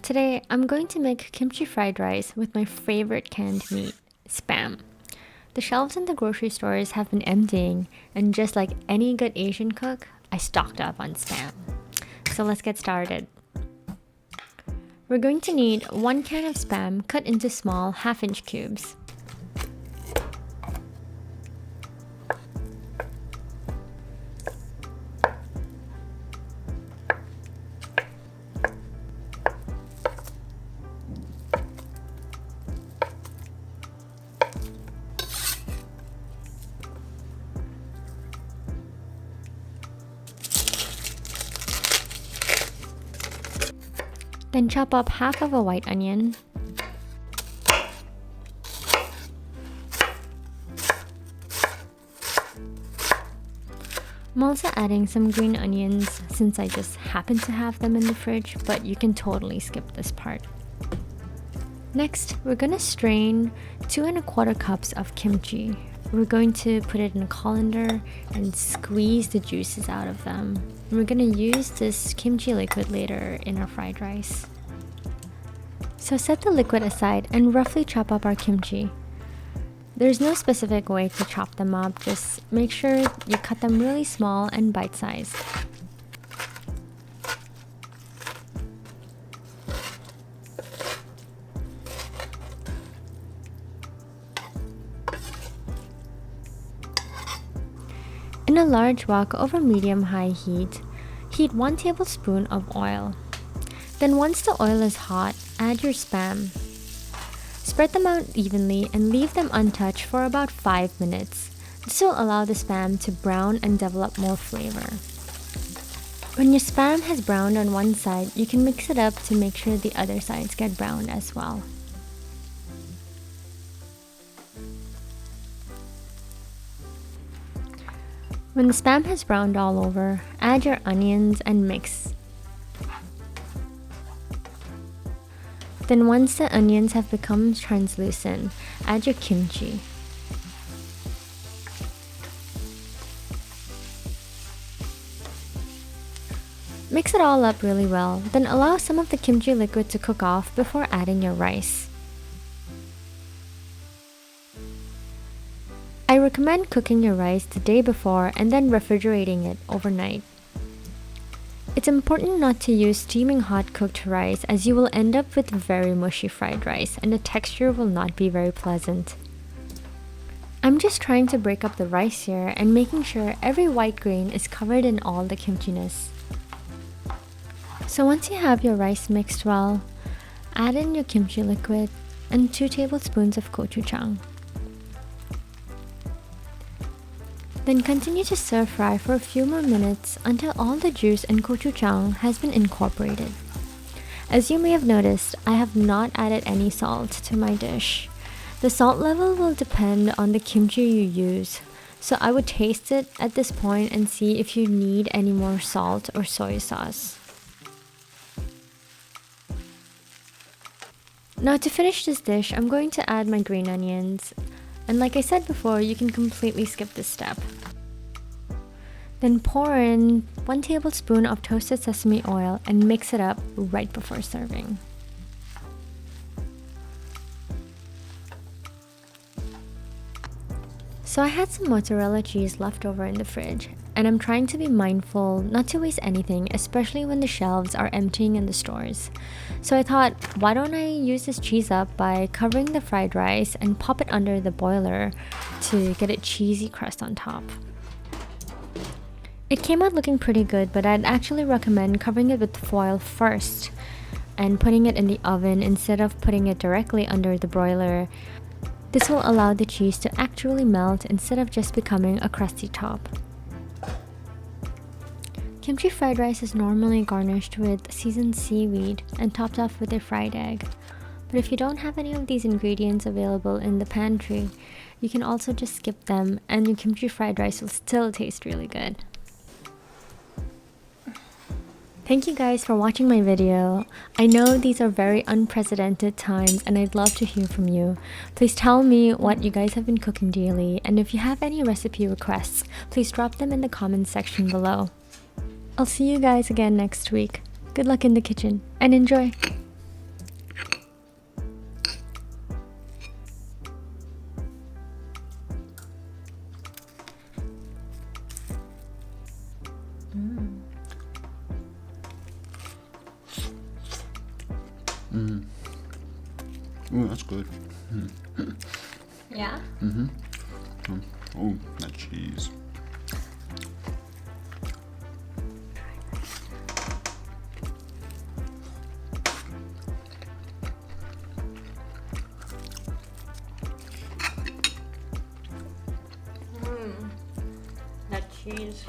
Today, I'm going to make kimchi fried rice with my favorite canned meat, Spam. The shelves in the grocery stores have been emptying, and just like any good Asian cook, I stocked up on Spam. So let's get started. We're going to need 1 can of Spam cut into small half-inch cubes. Then chop up half of a white onion. I'm also adding some green onions since I just happen to have them in the fridge, but you can totally skip this part. Next, we're gonna strain 2 1/4 cups of kimchi. We're going to put it in a colander and squeeze the juices out of them. We're gonna use this kimchi liquid later in our fried rice. So set the liquid aside and roughly chop up our kimchi. There's no specific way to chop them up, just make sure you cut them really small and bite-sized. In a large wok over medium-high heat, heat 1 tablespoon of oil. Then once the oil is hot, add your Spam. Spread them out evenly and leave them untouched for about 5 minutes. This will allow the Spam to brown and develop more flavor. When your Spam has browned on one side, you can mix it up to make sure the other sides get browned as well. When the Spam has browned all over, add your onions and mix. Then once the onions have become translucent, add your kimchi. Mix it all up really well, then allow some of the kimchi liquid to cook off before adding your rice. I recommend cooking your rice the day before and then refrigerating it overnight. It's important not to use steaming hot cooked rice as you will end up with very mushy fried rice and the texture will not be very pleasant. I'm just trying to break up the rice here and making sure every white grain is covered in all the kimchi-ness. So once you have your rice mixed well, add in your kimchi liquid and 2 tablespoons of gochujang. Then continue to stir fry for a few more minutes until all the juice and gochujang has been incorporated. As you may have noticed, I have not added any salt to my dish. The salt level will depend on the kimchi you use, so I would taste it at this point and see if you need any more salt or soy sauce. Now to finish this dish, I'm going to add my green onions. And like I said before, you can completely skip this step. Then pour in 1 tablespoon of toasted sesame oil and mix it up right before serving. So I had some mozzarella cheese left over in the fridge, and I'm trying to be mindful not to waste anything, especially when the shelves are emptying in the stores. So I thought, why don't I use this cheese up by covering the fried rice and pop it under the boiler to get a cheesy crust on top. It came out looking pretty good, but I'd actually recommend covering it with foil first and putting it in the oven instead of putting it directly under the broiler. This will allow the cheese to actually melt instead of just becoming a crusty top. Kimchi fried rice is normally garnished with seasoned seaweed and topped off with a fried egg. But if you don't have any of these ingredients available in the pantry, you can also just skip them and your kimchi fried rice will still taste really good. Thank you guys for watching my video. I know these are very unprecedented times and I'd love to hear from you. Please tell me what you guys have been cooking daily, and if you have any recipe requests, please drop them in the comments section below. I'll see you guys again next week. Good luck in the kitchen and enjoy! Ooh, that's good. Yeah? Oh, that cheese. That cheese.